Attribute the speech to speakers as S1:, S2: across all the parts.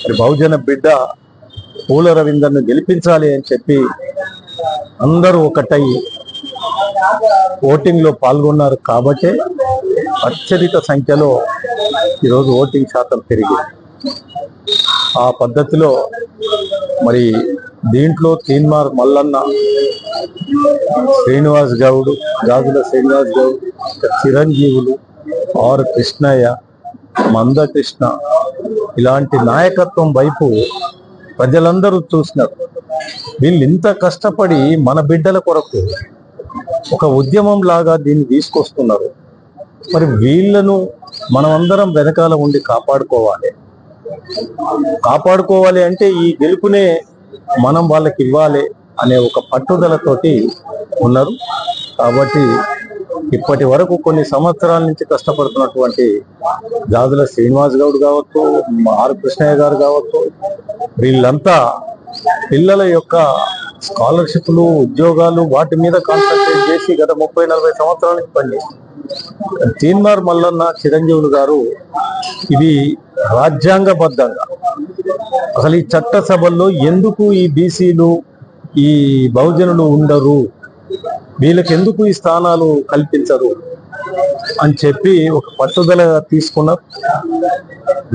S1: మరి బహుజన బిడ్డ పూల రవీందర్ను గెలిపించాలి అని చెప్పి అందరూ ఒకటై ఓటింగ్లో పాల్గొన్నారు కాబట్టి అత్యధిక సంఖ్యలో ఈరోజు ఓటింగ్ శాతం పెరిగింది. ఆ పద్ధతిలో మరి దీంట్లో తీన్మార్ మల్లన్న, శ్రీనివాస్ గౌడ్, గాజుల శ్రీనివాస్ గౌడ్, చిరంజీవులు, ఆర్ కృష్ణయ్య, మందకృష్ణ ఇలాంటి నాయకత్వం వైపు ప్రజలందరూ చూసినారు. వీళ్ళు ఇంత కష్టపడి మన బిడ్డల కొరకు ఒక ఉద్యమం లాగా దీన్ని తీసుకొస్తున్నారు. మరి వీళ్ళను మనమందరం వెనకాల ఉండి కాపాడుకోవాలి అంటే ఈ గెలుపునే మనం వాళ్ళకి ఇవ్వాలి అనే ఒక పట్టుదలతోటి ఉన్నారు. కాబట్టి ఇప్పటి వరకు కొన్ని సంవత్సరాల నుంచి కష్టపడుతున్నటువంటి గాజుల శ్రీనివాస్ గౌడ్ కావచ్చు, ఆర్ కృష్ణయ్య గారు కావచ్చు, వీళ్ళంతా పిల్లల యొక్క స్కాలర్షిప్లు, ఉద్యోగాలు వాటి మీద కాన్సన్ట్రేట్ చేసి గత 30-40 సంవత్సరాల నుంచి పనిచేస్తారు. తీన్మార్ మల్లన్న, చిరంజీవులు గారు ఇది రాజ్యాంగబద్ధంగా అసలు ఈ చట్టసభల్లో ఎందుకు ఈ బీసీలు, ఈ బహుజనులు ఉండరు, వీళ్ళకి ఎందుకు ఈ స్థానాలు కల్పించరు అని చెప్పి ఒక పట్టుదలగా తీసుకున్నారు.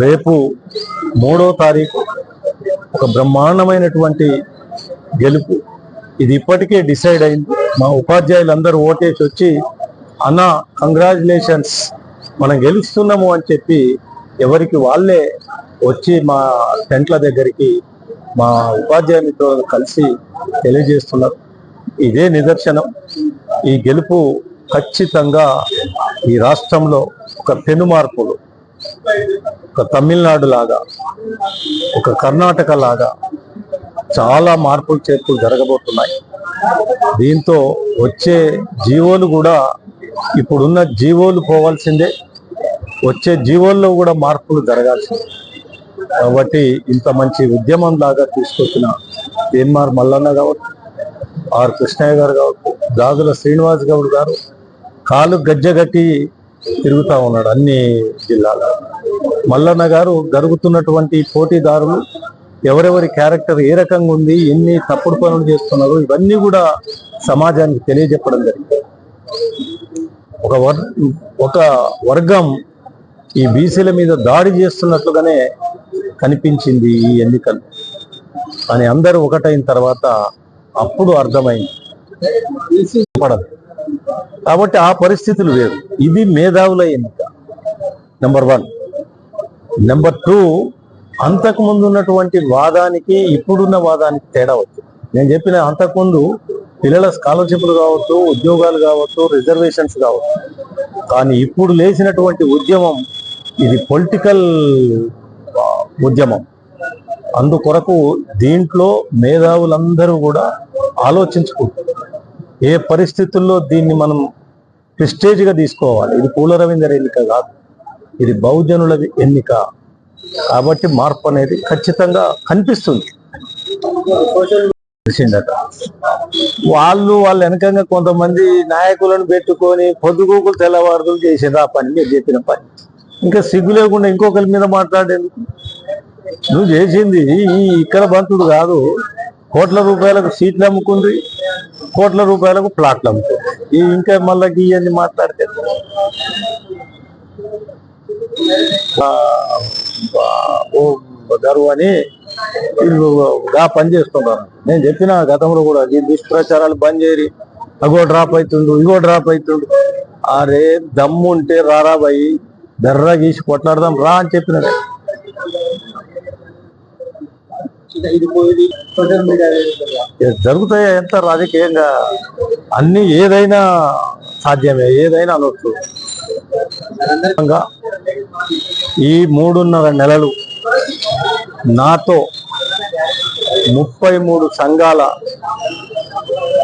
S1: రేపు 3వ తారీఖు ఒక బ్రహ్మాండమైనటువంటి గెలుపు. ఇది ఇప్పటికే డిసైడ్ అయింది. మా ఉపాధ్యాయులందరూ ఓటేసి వచ్చి అన్న కంగ్రాచులేషన్స్ మనం గెలుస్తున్నాము అని చెప్పి ఎవరికి వాళ్ళే వచ్చి మా టెంట్ల దగ్గరికి మా ఉపాధ్యాయ మిత్రులను కలిసి తెలియజేస్తున్నారు. ఇదే నిదర్శనం. ఈ గెలుపు ఖచ్చితంగా ఈ రాష్ట్రంలో ఒక పెను మార్పులు, ఒక తమిళనాడు లాగా, ఒక కర్ణాటక లాగా చాలా మార్పులు చేర్పులు జరగబోతున్నాయి. దీంతో వచ్చే జీవోలు కూడా ఇప్పుడున్న జీవోలు పోవాల్సిందే, వచ్చే జీవోల్లో కూడా మార్పులు జరగాల్సిందే. కాబట్టి ఇంత మంచి ఉద్యమం లాగా తీసుకొచ్చిన తీన్మార్ మల్లన్న కావచ్చు, ఆర్ కృష్ణయ్య గారు కావచ్చు, గాజుల శ్రీనివాస్ గౌడ్ గారు కాలు గజ్జగట్టి తిరుగుతూ ఉన్నాడు అన్ని జిల్లాలో. మల్లన్న గారు జరుగుతున్నటువంటి పోటీదారులు ఎవరెవరి క్యారెక్టర్ ఏ రకంగా ఉంది, ఎన్ని తప్పుడు పనులు చేస్తున్నారు, ఇవన్నీ కూడా సమాజానికి తెలియజెప్పడం జరిగింది. ఒక వర్గం ఈ బీసీల మీద దాడి చేస్తున్నట్లుగానే కనిపించింది ఈ ఎన్నికలు. కానీ అందరూ ఒకటైన తర్వాత అప్పుడు అర్థమైంది పడదు. కాబట్టి ఆ పరిస్థితులు వేరు. ఇది మేధావుల ఎన్నిక నెంబర్ 1. నెంబర్ 2, అంతకుముందు ఉన్నటువంటి వాదానికి ఇప్పుడున్న వాదానికి తేడా వచ్చింది. నేను చెప్పిన అంతకుముందు పిల్లల స్కాలర్షిప్లు కావచ్చు, ఉద్యోగాలు కావచ్చు, రిజర్వేషన్స్ కావచ్చు. కానీ ఇప్పుడు లేచినటువంటి ఉద్యమం ఇది పొలిటికల్ ఉద్యమం. అందుకొరకు దీంట్లో మేధావులందరూ కూడా ఆలోచించుకుంటారు. ఏ పరిస్థితుల్లో దీన్ని మనం ప్రెస్టేజ్గా తీసుకోవాలి. ఇది పూల రవీందర్ ఎన్నిక కాదు, ఇది బహుజనుల ఎన్నిక. కాబట్టి మార్పు అనేది ఖచ్చితంగా కనిపిస్తుంది. వాళ్ళు వెనకంగా కొంతమంది నాయకులను పెట్టుకొని పొద్దుగూకులు తెల్లవారుదలు చేసేది ఆ పని, మీరు చెప్పిన పని. ఇంకా సిగ్గు లేకుండా ఇంకొకరి మీద మాట్లాడేందుకు? నువ్వు చేసింది ఇక్కడ బంతుడు కాదు. కోట్ల రూపాయలకు సీట్లు అమ్ముకుంది, కోట్ల రూపాయలకు ప్లాట్లు అమ్ముకుంది. ఇంకా మళ్ళీ ఇవన్నీ మాట్లాడితే గర్వ అని వీళ్ళు పని చేస్తున్నారు. నేను చెప్పిన గతంలో కూడా ఈ దుష్ప్రచారాలు బంద్ చేయరి, అగో డ్రాప్ అవుతుండు, ఇగో డ్రాప్ అవుతుండు. అరే దమ్ముంటే రారా బాయి, బెర్ర గీసి కొట్లాడదాం రా అని చెప్పిన. జరుగుతాయి ఎంత రాజకీయంగా, అన్ని ఏదైనా సాధ్యమే, ఏదైనా అనొచ్చు. ఈ 3.5 నెలలు నాతో 33 సంఘాల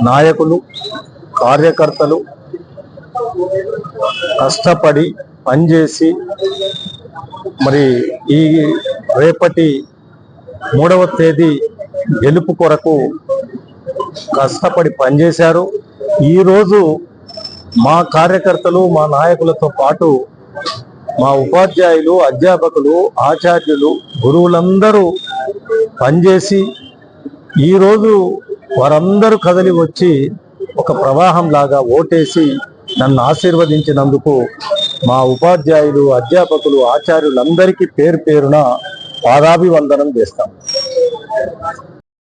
S1: నాయకులు, కార్యకర్తలు కష్టపడి పనిచేసి మరి ఈ రేపటి 3వ తేదీ గెలుపు కొరకు కష్టపడి పనిచేశారు. ఈరోజు మా కార్యకర్తలు, మా నాయకులతో పాటు మా ఉపాధ్యాయులు, అధ్యాపకులు, ఆచార్యులు, గురువులందరూ పనిచేసి ఈరోజు వారందరూ కదలి వచ్చి ఒక ప్రవాహం లాగా ఓటేసి నన్ను ఆశీర్వదించినందుకు మా ఉపాధ్యాయులు, అధ్యాపకులు, ఆచార్యులందరికీ పేరు పేరున పాదాభివందనం చేస్తాం.